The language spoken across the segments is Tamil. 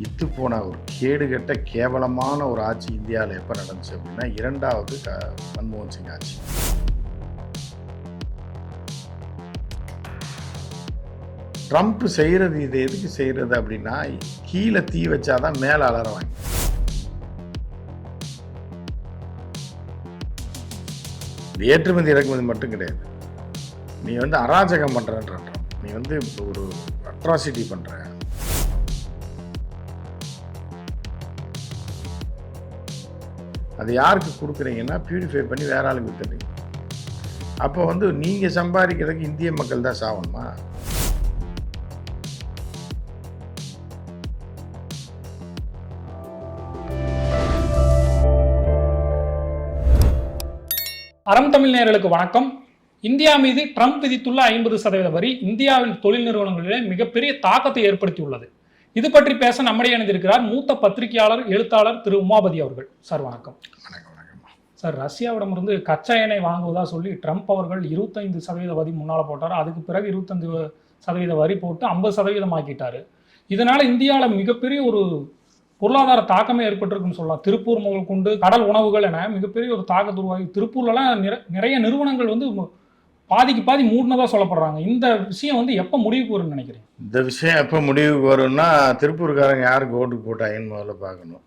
இத்து போன ஒரு கேடுகட்ட கேவலமான ஒரு ஆட்சி இந்தியாவில் எப்போ நடந்துச்சு அப்படின்னா இரண்டாவது மன்மோகன் சிங் ஆட்சி. ட்ரம்ப் செய்கிறது இது எதுக்கு செய்கிறது அப்படின்னா, கீழே தீ வச்சாதான் மேலே அலறவாங்க. ஏற்றுமதி இறக்குமதி மட்டும் கிடையாது. நீ அராஜகம் பண்ணுறன்ற, நீ ஒரு அட்ராசிட்டி பண்ணுற. அது யாருக்கு கொடுக்குறீங்கன்னா பியூரிஃபை பண்ணி வேற ஆளுக்கு வித்துறீங்க. அப்போ நீங்கள் சம்பாதிக்கிறதுக்கு இந்திய மக்கள் தான் சாவணுமா? அறம் தமிழ் நேயர்களுக்கு வணக்கம். இந்தியா மீது ட்ரம்ப் விதித்துள்ள 50% வரி இந்தியாவின் தொழில் நிறுவனங்களிலே மிகப்பெரிய தாக்கத்தை ஏற்படுத்தியுள்ளது. இது பற்றி பேச நம்மிடையே இணைந்திருக்கிறார் மூத்த பத்திரிகையாளர், எழுத்தாளர் திரு உமாபதி அவர்கள். சார் வணக்கம். சார், ரஷ்யாவிடமிருந்து கச்சா எண்ணெய் வாங்குவதா சொல்லி ட்ரம்ப் அவர்கள் 25% வரி முன்னால் போட்டார். அதுக்கு பிறகு 25% வரி போட்டு 50% ஆக்கிட்டாரு. இதனால இந்தியாவில் மிகப்பெரிய ஒரு பொருளாதார தாக்கமே ஏற்பட்டிருக்குன்னு சொல்லலாம். திருப்பூர் முதல் கொண்டு கடல் உணவுகள் என மிகப்பெரிய ஒரு தாக்கத்தை உருவாகி திருப்பூர்லாம் நிறைய நிறுவனங்கள் பாதிக்கு பாதி மூடினதா சொல்லப்படுறாங்க. இந்த விஷயம் எப்போ முடிவுக்கு வரும்னு நினைக்கிறேன்? இந்த விஷயம் எப்போ முடிவுக்கு வரும்னா, திருப்பூர்காரங்க யாருக்கு ஓட்டு போட்டாங்கன்னு முதல்ல பார்க்கணும்.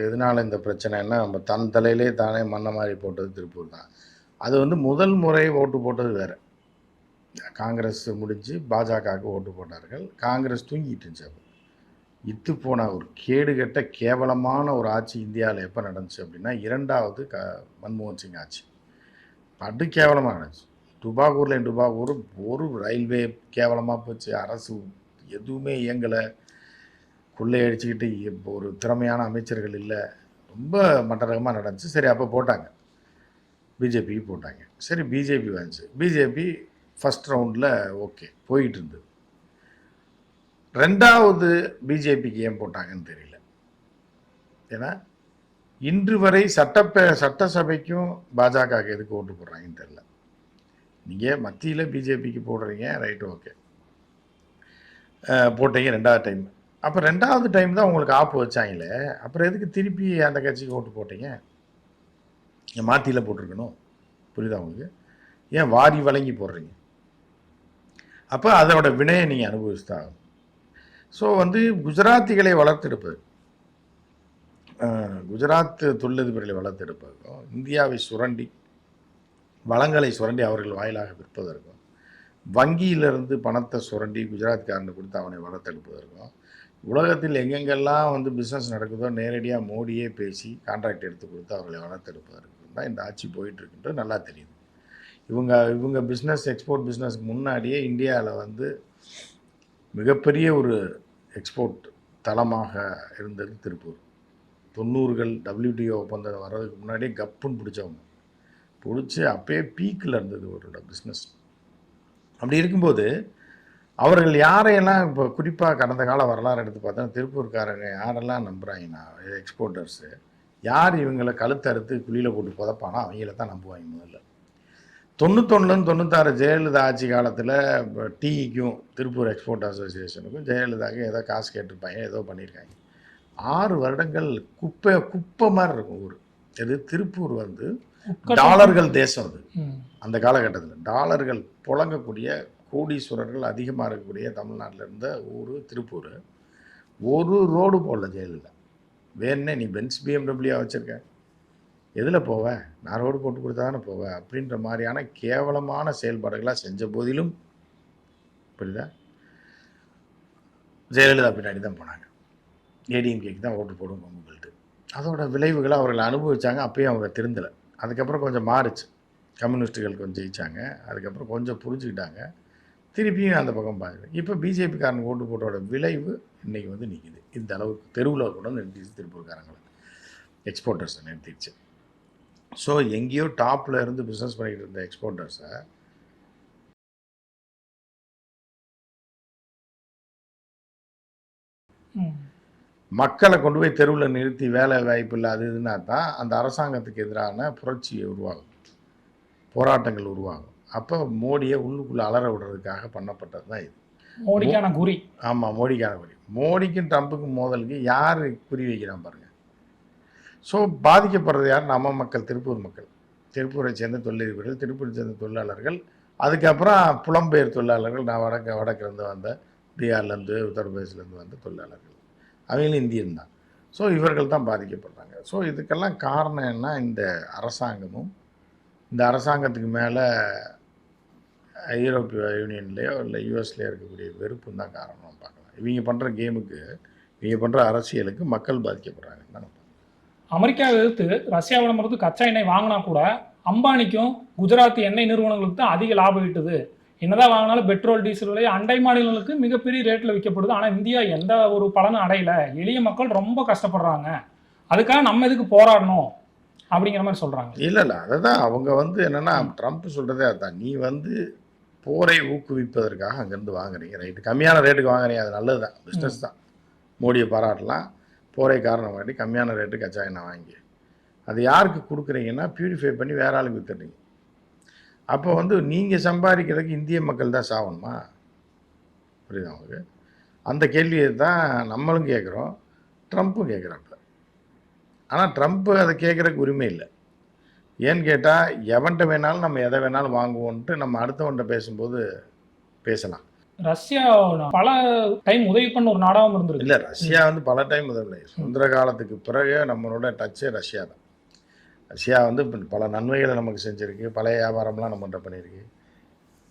எதனால இந்த பிரச்சனைன்னா, நம்ம தன் தலையிலே தானே மண்ணை மாதிரி போட்டது திருப்பூர் தான். அது முதல் முறை ஓட்டு போட்டது வேறு. காங்கிரஸ் முடிஞ்சு பாஜகவுக்கு ஓட்டு போட்டார்கள். காங்கிரஸ் தூங்கிட்டு இருந்துச்சு. அப்போ இத்து போன ஒரு கேடுகட்ட கேவலமான ஒரு ஆட்சி இந்தியாவில் எப்போ நடந்துச்சு அப்படின்னா, இரண்டாவது மன்மோகன் சிங் ஆட்சி. படு கேவலமாக நடந்துச்சு. டுபாகூர் ஒரு ரயில்வே கேவலமாக போச்சு. அரசு எதுவுமே இயங்கலை. கொள்ளையடிச்சுக்கிட்டு ஒரு திறமையான அமைச்சர்கள் இல்லை. ரொம்ப மட்டரகமாக நடந்துச்சு. சரி, அப்போ போட்டாங்க, பிஜேபிக்கு போட்டாங்க. சரி, பிஜேபி வந்துச்சு. பிஜேபி ஃபஸ்ட் ரவுண்டில் ஓகே போயிட்டு இருந்தது. ரெண்டாவது பிஜேபிக்கு ஏன் போட்டாங்கன்னு தெரியல. ஏன்னா இன்று வரை சட்டசபைக்கும் பாஜகவுக்கு எதுக்கு ஓட்டு போடுறாங்கன்னு தெரியல. நீங்கள் மத்தியில் பிஜேபிக்கு போடுறீங்க, ரைட்டு, ஓகே, போட்டீங்க ரெண்டாவது டைம். அப்போ ரெண்டாவது டைம் தான் உங்களுக்கு ஆப்பு வச்சாங்களே, அப்புறம் எதுக்கு திருப்பி அந்த கட்சிக்கு ஓட்டு போட்டீங்க? மாற்றியில் போட்டிருக்கணும். புரியுதா உங்களுக்கு? ஏன் வாரி வழங்கி போடுறீங்க? அப்போ அதோட வினையை நீங்கள் அனுபவிச்சுதான். ஸோ குஜராத்திகளை வளர்த்தெடுப்பது, குஜராத் தொழிலதிபர்களை வளர்த்தெடுப்பதற்கும், இந்தியாவை சுரண்டி வளங்களை சுரண்டி அவர்கள் வாயிலாக விற்பதற்கும், வங்கியிலிருந்து பணத்தை சுரண்டி குஜராத்காரனை கொடுத்து அவனை வளர்த்தெடுப்பதற்கும், உலகத்தில் எங்கெங்கெல்லாம் பிஸ்னஸ் நடக்குதோ நேரடியாக மோடியே பேசி கான்ட்ராக்ட் எடுத்து கொடுத்து அவர்களை வளர்த்தெடுப்பதற்கும் தான் இந்த ஆட்சி போயிட்டுருக்குன்றது நல்லா தெரியுது. இவங்க பிஸ்னஸ், எக்ஸ்போர்ட் பிஸ்னஸ்க்கு முன்னாடியே இந்தியாவில் மிகப்பெரிய ஒரு எக்ஸ்போர்ட் தளமாக இருந்தது திருப்பூர். 90கள் WTO ஒப்பந்தம் வர்றதுக்கு முன்னாடியே கப்புன்னு பிடிச்சவங்க, பிடிச்சி அப்பயே பீக்கில் இருந்தது அவரோட பிஸ்னஸ். அப்படி இருக்கும்போது அவர்கள் யாரையெல்லாம் இப்போ குறிப்பாக கடந்த கால வரலாறு எடுத்து பார்த்தா, திருப்பூர்காரங்க யாரெல்லாம் நம்புகிறாங்கன்னா, எக்ஸ்போர்ட்டர்ஸு யார் இவங்களை கழுத்தறுத்து குழியில் போட்டு புதப்பானோ அவங்கள தான் நம்புவாங்க. முதல்ல 91 96 ஜெயலலிதா ஆட்சி காலத்தில் டீக்கும் திருப்பூர் எக்ஸ்போர்ட் அசோசியேஷனுக்கும் ஜெயலலிதாவுக்கு ஏதோ காசு கேட்டிருப்பாங்க, ஏதோ பண்ணியிருக்காங்க. 6 வருடங்கள் குப்பை மாதிரி இருக்கும் ஊர். இது திருப்பூர் டாலர்கள் தேசம். அது அந்த காலகட்டத்தில் டாலர்கள் புழங்கக்கூடிய கோடீஸ்வரர்கள் அதிகமாக இருக்கக்கூடிய தமிழ்நாட்டில் இருந்த ஊர் திருப்பூர். ஒரு ரோடு போடல ஜெயலலிதா. வேணே நீ பென்ஸ் BMW வச்சுருக்க, எதில் போவேன், நான் ரோடு போட்டு கொடுத்தா தானே போவேன் அப்படின்ற மாதிரியான கேவலமான செயல்பாடுகளாக செஞ்ச போதிலும், புரியுதா, ஜெயலலிதா பின்னாடி தான் போனாங்க. ஏடிஎம்கேக்கு தான் ஓட்டு போடுவோம் சொல்லிட்டு அதோட விளைவுகளை அவர்கள் அனுபவித்தாங்க. அப்பயும் அவங்க திருந்தலை. அதுக்கப்புறம் கொஞ்சம் மாறுச்சு. கம்யூனிஸ்ட்டுகள் கொஞ்சம் ஜெயித்தாங்க. அதுக்கப்புறம் கொஞ்சம் புரிஞ்சுக்கிட்டாங்க. திருப்பியும் அந்த பக்கம் பார்க்குறேன். இப்போ பிஜேபிக்காரனுக்கு ஓட்டு போட்டோட விளைவு இன்றைக்கி நிற்கிது. இந்த அளவுக்கு தெருவில் கூட நிறுத்திச்சு. திருப்பூர்காரங்களை எக்ஸ்போர்ட்டர்ஸை நிறுத்திடுச்சு. ஸோ எங்கேயோ டாப்பில் இருந்து பிஸ்னஸ் பண்ணிக்கிட்டு இருந்த எக்ஸ்போர்ட்டர்ஸை மக்களை கொண்டு போய் தெருவில் நிறுத்தி வேலை வாய்ப்பு இல்லை அது இதுனா தான் அந்த அரசாங்கத்துக்கு எதிரான புரட்சி உருவாகும், போராட்டங்கள் உருவாகும். அப்போ மோடியை உள்ளுக்குள்ளே அலற விடுறதுக்காக பண்ணப்பட்டது தான் இது. மோடிக்கான குறி. ஆமாம், மோடிக்கான குறி. மோடிக்கும் ட்ரம்ப்புக்கும் மோதலுக்கு யார் குறி வைக்கிறான் பாருங்க. ஸோ பாதிக்கப்படுறது யார்? நம்ம மக்கள், திருப்பூர் மக்கள், திருப்பூரை சேர்ந்த தொழிலதிபர்கள், திருப்பூரை சேர்ந்த தொழிலாளர்கள், அதுக்கப்புறம் புலம்பெயர் தொழிலாளர்கள். நான் வடக்கிலேருந்து வந்த, பீகார்லேருந்து, உத்தரப்பிரதேசிலேருந்து வந்த தொழிலாளர்கள், அவங்களும் இந்தியன் தான். ஸோ இவர்கள் தான் பாதிக்கப்படுறாங்க. ஸோ இதுக்கெல்லாம் காரணம் என்ன? இந்த அரசாங்கமும், இந்த அரசாங்கத்துக்கு மேலே ஐரோப்பிய யூனியன்லேயோ இல்லை யூஎஸ்லேயோ இருக்கக்கூடிய வெறுப்பும் தான் காரணம் பார்க்கலாம். இவங்க பண்ணுற கேமுக்கு, இவங்க பண்ணுற அரசியலுக்கு மக்கள் பாதிக்கப்படுறாங்கன்னு தான். அமெரிக்காவை எதிர்த்து ரஷ்யாவிடமிருந்து கச்சா எண்ணெய் வாங்கினா கூட அம்பானிக்கும் குஜராத் எண்ணெய் நிறுவனங்களுக்கு தான் அதிக லாபம் ஈட்டுது. என்னதான் வாங்கினாலும் பெட்ரோல் டீசல் விலை அண்டை மாநிலங்களுக்கு மிகப்பெரிய ரேட்டில் விற்கப்படுது. ஆனால் இந்தியா எந்த ஒரு பலனும் அடையலை. எளிய மக்கள் ரொம்ப கஷ்டப்படுறாங்க. அதுக்காக நம்ம எதுக்கு போராடணும் அப்படிங்கிற மாதிரி சொல்கிறாங்க. இல்லை அதுதான் அவங்க என்னென்னா, ட்ரம்ப் சொல்கிறதே அதுதான். நீ போரை ஊக்குவிப்பதற்காக அங்கேருந்து வாங்குறீங்க, ரைட்டு, கம்மியான ரேட்டுக்கு வாங்குறீங்க, அது நல்லது தான், பிஸ்னஸ் தான், மோடியை பாராட்டலாம். போரை காரணம் காட்டி கம்மியான ரேட்டு கச்சா எண்ணெய் வாங்கி அது யாருக்கு கொடுக்குறீங்கன்னா பியூரிஃபை பண்ணி வேற ஆளுக்கு வித்துடுறீங்க. அப்போ நீங்கள் சம்பாதிக்கிறதுக்கு இந்திய மக்கள் தான் சாகணுமா? புரியுது அவங்களுக்கு? அந்த கேள்வியை தான் நம்மளும் கேட்குறோம், ட்ரம்ப்பும் கேட்குறாப்புல. ஆனால் ட்ரம்ப்பு அதை கேட்குறதுக்கு உரிமை இல்லை. ஏன்னு கேட்டால், எவன்கிட்ட வேணாலும் நம்ம எதை வேணாலும் வாங்குவோன்ட்டு நம்ம அடுத்தவன்கிட்ட பேசும்போது பேசலாம். ரஷ்யா பல டைம் உதவி பண்ண ஒரு நாடாகவும் இருந்திருக்கு. இல்லை, ரஷ்யா பல டைம் உதவி. சுதந்திர காலத்துக்கு பிறகு நம்மளோட டச்சே ரஷ்யா தான். ரஷ்யா பல நன்மைகளை நமக்கு செஞ்சுருக்கு, பழைய வியாபாரம்லாம் நம்மகிட்ட பண்ணியிருக்கு.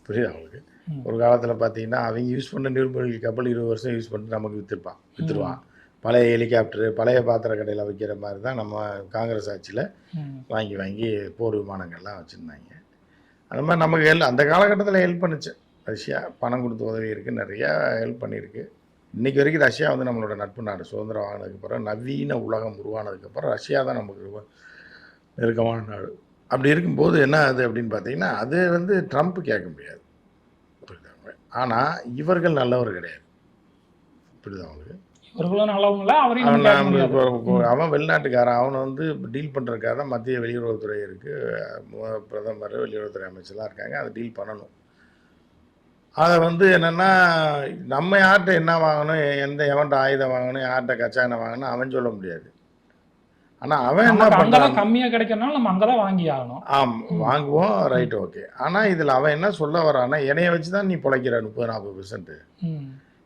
புரியுது அவங்களுக்கு? ஒரு காலத்தில் பார்த்தீங்கன்னா அவங்க யூஸ் பண்ண நீர்மூழ்கி கப்பல் 20 வருஷம் யூஸ் பண்ணிட்டு நமக்கு விற்றுருவான். பழைய ஹெலிகாப்டரு, பழைய பாத்திர கடையில் வைக்கிற மாதிரி தான் நம்ம காங்கிரஸ் ஆட்சியில் வாங்கி போர் விமானங்கள்லாம் வச்சுருந்தாங்க. அந்த மாதிரி நமக்கு அந்த காலகட்டத்தில் ஹெல்ப் பண்ணுச்சு ரஷ்யா. பணம் கொடுத்து உதவி இருக்குது, நிறையா ஹெல்ப் பண்ணியிருக்கு. இன்றைக்கி வரைக்கும் ரஷ்யா நம்மளோட நட்பு நாடு. சுதந்திரம் வாங்கினதுக்கப்புறம், நவீன உலகம் உருவானதுக்கப்புறம் ரஷ்யா தான் நமக்கு நெருக்கமான நாடு. அப்படி இருக்கும்போது என்ன ஆகுது அப்படின்னு பார்த்தீங்கன்னா, அது ட்ரம்ப் கேட்க முடியாது, புரியுதாங்க. ஆனால் இவர்கள் நல்லவர் கிடையாது, புரியுதா அவங்களுக்கு? இவர்களும் நல்லவங்கள அவன் வெளிநாட்டுக்காரன். அவனை டீல் பண்ணுறதுக்காக தான் மத்திய வெளியுறவுத்துறை இருக்குது, பிரதமர், வெளியுறவுத்துறை அமைச்சர்லாம் இருக்காங்க. அதை டீல் பண்ணணும். அதை என்னென்னா, நம்ம யார்கிட்ட என்ன வாங்கணும், எவன்கிட்ட ஆயுதம் வாங்கணும், யார்கிட்ட கச்சா எண்ணெய் வாங்கணும் அவன் சொல்ல முடியாது. ஆனால் அவன் என்ன பண்ணுறான், கம்மியாக கிடைக்கிறனால நம்ம அங்கே தான் வாங்கி ஆகணும். வாங்குவோம், ரைட், ஓகே. ஆனால் இதில் அவன் என்ன சொல்ல வரான்னா, என்னைய வச்சு தான் நீ பிழைக்கிற 30-40%.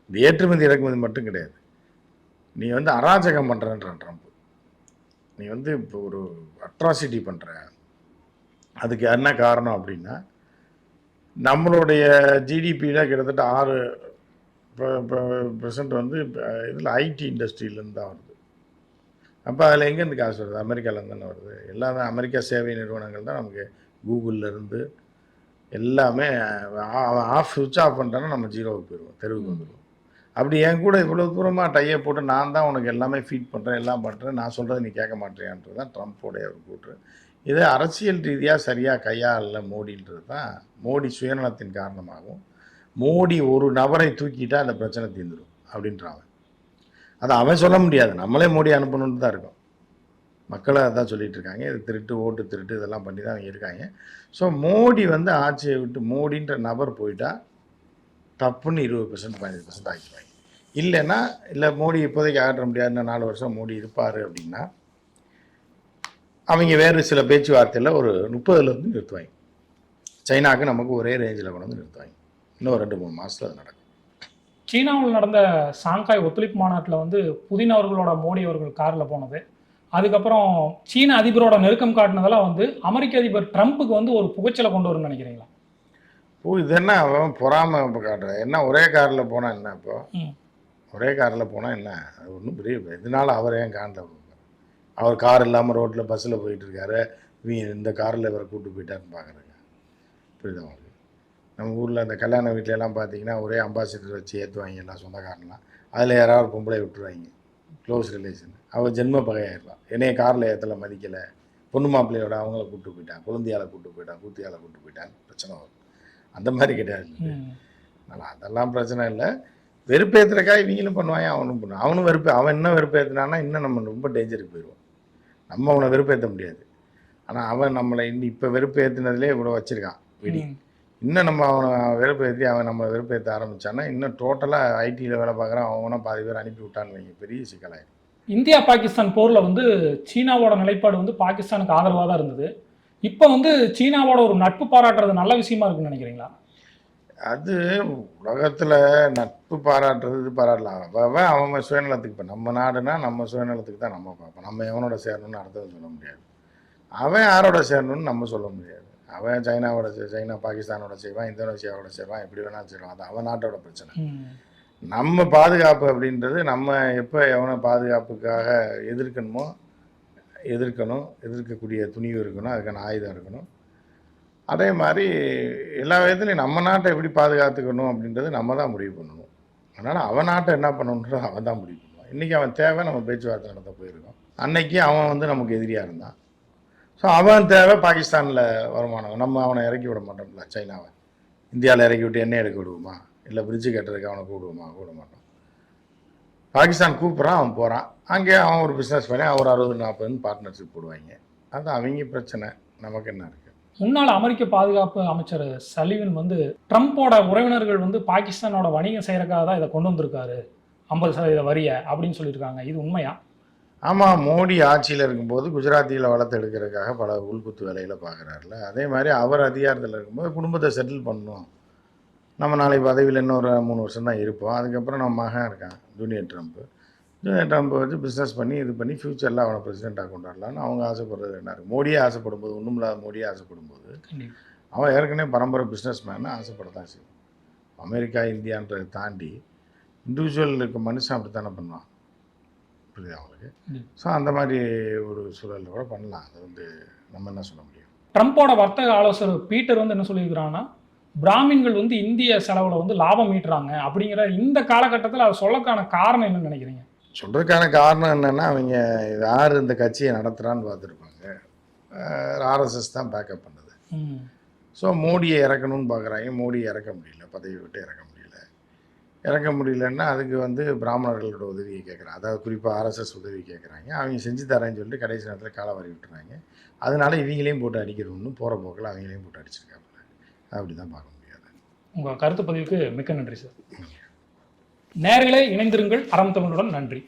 இந்த ஏற்றுமதி இறக்குமதி மட்டும் கிடையாது, நீ அராஜகம் பண்ணுறன்றான் ட்ரம்ப். நீ இப்போ ஒரு அட்ராசிட்டி பண்ணுற. அதுக்கு என்ன காரணம் அப்படின்னா, நம்மளுடைய ஜிடிபியில் கிட்டத்தட்ட 6% இதில் ஐடி இண்டஸ்ட்ரியிலேருந்து தான் வருது. அப்போ அதில் எங்கேருந்து காசு வருது? அமெரிக்காவிலேருந்து தானே வருது. எல்லாமே அமெரிக்கா சேவை நிறுவனங்கள் தான் நமக்கு. கூகுள்லேருந்து எல்லாமே சுவிட்ச் ஆஃப் பண்ணிட்டோன்னா நம்ம ஜீரோவுக்கு போயிடுவோம், தெருவுக்கு வந்துடுவோம். அப்படி என் கூட இவ்வளோ தூரமாக டையை போட்டு நான் தான் உனக்கு எல்லாமே ஃபீட் பண்ணுறேன், எல்லாம் பண்ணுறேன், நான் சொல்கிறத நீ கேட்க மாட்டேன்றது தான் ட்ரம்ப்போடைய ஒரு கூற்று. இதை அரசியல் ரீதியாக சரியாக கையாள மோடின்றது தான். மோடி சுயநலத்தின் காரணமாகவும், மோடி ஒரு நபரை தூக்கிட்டா அந்த பிரச்சனை தீர்ந்துடும் அப்படின்றாங்க. அதை அவன் சொல்ல முடியாது, நம்மளே மோடி அனுப்பணுன்னு தான் இருக்கும். மக்களை அதான் சொல்லிகிட்டு இருக்காங்க. இது திருட்டு, ஓட்டு திருட்டு, இதெல்லாம் பண்ணி தான் அவங்க இருக்காங்க. ஸோ மோடி ஆட்சியை விட்டு, மோடின்ற நபர் போயிட்டா தப்புன்னு 20% 15% ஆக்கிடுவாங்க. இல்லைன்னா, இல்லை மோடி இப்போதைக்கு ஆகிட முடியாது, இன்னும் 4 வருஷம் மோடி இருப்பார் அப்படின்னா அவங்க வேறு சில பேச்சுவார்த்தையில் ஒரு 30% நிறுத்துவாங்க. சைனாவுக்கு நமக்கு ஒரே ரேஞ்சில் கொண்டு நிறுத்துவாங்க. இன்னும் 2-3 மாதத்தில் அது நடக்கும். சீனாவில் நடந்த ஷாங்காய் ஒத்துழைப்பு மாநாட்டில் புதின் அவர்களோட மோடி அவர்கள் காரில் போனது, அதுக்கப்புறம் சீன அதிபரோட நெருக்கம் காட்டினதெல்லாம் அமெரிக்க அதிபர் ட்ரம்ப்புக்கு ஒரு புகைச்சலை கொண்டு வரும்னு நினைக்கிறீங்களா? இது என்ன அவன் பொறாமல் இப்போ காட்டுற? என்ன ஒரே காரில் போனால் என்ன? இப்போ ஒரே காரில் போனால் என்ன? அது ஒன்றும் பெரிய இதனால் அவர் ஏன் காண்ட? அவர் கார் இல்லாமல் ரோட்டில் பஸ்ஸில் போயிட்டுருக்காரு, இந்த காரில் இவரை கூப்பிட்டு போயிட்டாருன்னு பார்க்குறேங்க. புரியுது அவங்களுக்கு? நம்ம ஊரில் அந்த கல்யாண வீட்டிலலாம் பார்த்தீங்கன்னா ஒரே அம்பாசிடர் வச்சு ஏற்றுவாங்க எல்லாம் சொந்தக்காரன்லாம். அதில் யாராவது பொம்பளை விட்டுருவாங்க, க்ளோஸ் ரிலேஷன். அவர் ஜென்ம பகையாயிடலாம். என்னைய காரில் ஏற்றலை, மதிக்கலை, பொண்ணு மாப்பிள்ளையோட அவங்கள கூப்பிட்டு போயிட்டான், குழந்தையால் கூப்பிட்டு போயிட்டான், கூத்தியால் கூப்பிட்டு போயிட்டான்னு பிரச்சனை வரும். அந்த மாதிரி கிடையாது. அதெல்லாம் பிரச்சனை இல்லை. வெறுப்பேற்றுறக்காக இவங்களும் பண்ணுவாங்க, அவனும் பண்ணுவான். அவனும் அவன் என்ன வெறுப்பேற்றினான்னா இன்னும் நம்ம ரொம்ப டேஞ்சருக்கு போயிடுவோம். நம்ம அவனை வெறுப்பேற்ற முடியாது. ஆனால் அவன் நம்மளை இப்போ வெறுப்பேற்றினதுலேயே இவ்வளோ வச்சுருக்கான் விடி. இன்னும் நம்ம அவனை வெறுப்பேற்றி அவன் நம்ம வெறுப்பேற்ற ஆரம்பித்தான்னா இன்னும் டோட்டலாக ஐடியில் வேலை பார்க்குறான் அவனை பாதி பேர் அனுப்பி விட்டான்னு வைங்க, பெரிய சிக்கலாயிடும். இந்தியா பாகிஸ்தான் போரில் வந்து சீனாவோட நிலைப்பாடு வந்து பாகிஸ்தானுக்கு ஆதரவாக தான் இருந்தது. இப்போ வந்து சீனாவோட ஒரு நட்பு பாராட்டுறது நல்ல விஷயமா இருக்குன்னு நினைக்கிறீங்களா? அது உலகத்தில் நட்பு பாராட்டுறது இது பாராட்டலாம். அவன் அவன் சுயநலத்துக்கு, இப்போ நம்ம நாடுனா நம்ம சுயநலத்துக்கு தான் நம்ம பார்ப்போம். நம்ம எவனோட சேரணும்னு அடுத்தவன் சொல்ல முடியாது. அவன் யாரோட சேரணும்னு நம்ம சொல்ல முடியாது. அவன் சைனா பாகிஸ்தானோட செய்வான், இந்தோனேஷியாவோட செய்வான், எப்படி வேணாலும் செய்வான். அது அவன் நாட்டோட பிரச்சனை. நம்ம பாதுகாப்பு அப்படின்றது நம்ம எப்போ எவனை பாதுகாப்புக்காக எதிர்க்கணுமோ எதிர்க்கக்கூடிய துணிவு இருக்கணும், அதுக்கான ஆயுதம் இருக்கணும். அதே மாதிரி எல்லா விதத்துலையும் நம்ம நாட்டை எப்படி பாதுகாத்துக்கணும் அப்படின்றது நம்ம தான் முடிவு பண்ணணும். அதனால் அவன் நாட்டை என்ன பண்ணணுன்றது அவன் தான் முடிவு பண்ணுவான். இன்றைக்கி அவன் தேவை, நம்ம பேச்சுவார்த்தை நடத்த போயிருக்கோம். அன்னைக்கு அவன் வந்து நமக்கு எதிரியாக இருந்தான். ஸோ அவன் தேவை பாகிஸ்தானில் வருமானம். நம்ம அவனை இறக்கி விட மாட்டோம்ல, சைனாவை இந்தியாவில் இறக்கி விட்டு எண்ணெய் எடுக்க விடுவோமா, இல்லை பிரிட்ஜு கட்டுறதுக்கு அவனை கூப்பிடுவோமா, கூட மாட்டோம். பாகிஸ்தான் கூப்பிட்றான், அவன் போகிறான். அங்கே அவன் ஒரு பிஸ்னஸ் பண்ணி அவர் 60-40 பார்ட்னர்ஷிப் போடுவாங்க. அது அவங்க பிரச்சனை, நமக்கு என்ன இருக்குது. முன்னாள் அமெரிக்க பாதுகாப்பு அமைச்சர் சலிவன் வந்து ட்ரம்ப்போட உறவினர்கள் வந்து பாகிஸ்தானோட வணிகம் செய்யறதுக்காக தான் இதை கொண்டு வந்திருக்காரு 50% வரியை அப்படின்னு சொல்லியிருக்காங்க. இது உண்மையா? ஆமாம், மோடி ஆட்சியில் இருக்கும்போது குஜராத்தியில் வளர்த்து எடுக்கிறதுக்காக பல உள்குத்து வேலைகளை பார்க்குறாருல. அதே மாதிரி அவர் அதிகாரத்தில் இருக்கும்போது குடும்பத்தை செட்டில் பண்ணணும். நம்ம நாளைக்கு பதவியில் இன்னொரு 3 வருஷம் தான் இருப்போம். அதுக்கப்புறம் நம்ம மகன் இருக்கான் ஜூனியர் ட்ரம்ப் வச்சு பிஸ்னஸ் பண்ணி இது பண்ணி ஃப்யூச்சரில் அவனை பிரசிடெண்ட்டாக கொண்டாடலான்னு அவங்க ஆசைப்படுறது என்ன இருக்குது. மோடியே ஆசைப்படும் போது, ஒன்றும் இல்லாத மோடியே ஆசைப்படும் போது அவன் ஏற்கனவே பரம்பரை பிஸ்னஸ் மேன்னு ஆசைப்படத்தான் செய்யும். அமெரிக்கா இந்தியான்றதை தாண்டி இண்டிவிஜுவல் இருக்க மனுஷன் அப்படி தானே பண்ணுவான், புரியுது அவங்களுக்கு. ஸோ அந்த மாதிரி ஒரு சூழலில் கூட பண்ணலாம். அது வந்து நம்ம என்ன சொல்ல முடியும். ட்ரம்ப்போட வர்த்தக ஆலோசகர் பீட்டர் வந்து என்ன சொல்லியிருக்கிறாங்கன்னா, பிராமின்கள் வந்து இந்திய செலவில் வந்து லாபம் ஈட்டுறாங்க அப்படிங்கிற இந்த காலகட்டத்தில் அதை சொல்லக்கான காரணம் என்னன்னு நினைக்கிறீங்க? சொல்கிறதுக்கான காரணம் என்னென்னா, அவங்க யார் இந்த கட்சியை நடத்துகிறான்னு பார்த்துருப்பாங்க. ஆர்எஸ்எஸ் தான் பேக்கப் பண்ணுது. ஸோ மோடியை இறக்கணும்னு பார்க்குறாங்க. மோடியை இறக்க முடியல, பதவி விட்டு இறக்க முடியலன்னா அதுக்கு வந்து பிராமணர்களோட உதவியை கேட்குறாங்க. அதாவது குறிப்பாக ஆர்எஸ்எஸ் உதவி கேட்குறாங்க. அவங்க செஞ்சு தரேன்னு சொல்லிட்டு கடைசி நேரத்தில் காலை வாரி விட்டுறாங்க. அதனால இவங்களையும் போட்டு அடிக்கிறோம்னு போகிற போக்கில் அவங்களையும் போட்டு அடிச்சிருக்காங்க. அப்படி தான் பார்க்க முடியாது. உங்கள் கருத்து பதிவுக்கு மிக்க நன்றி சார். நேயர்களே, இணைந்திருங்கள் அறம் தமிழுடன். நன்றி.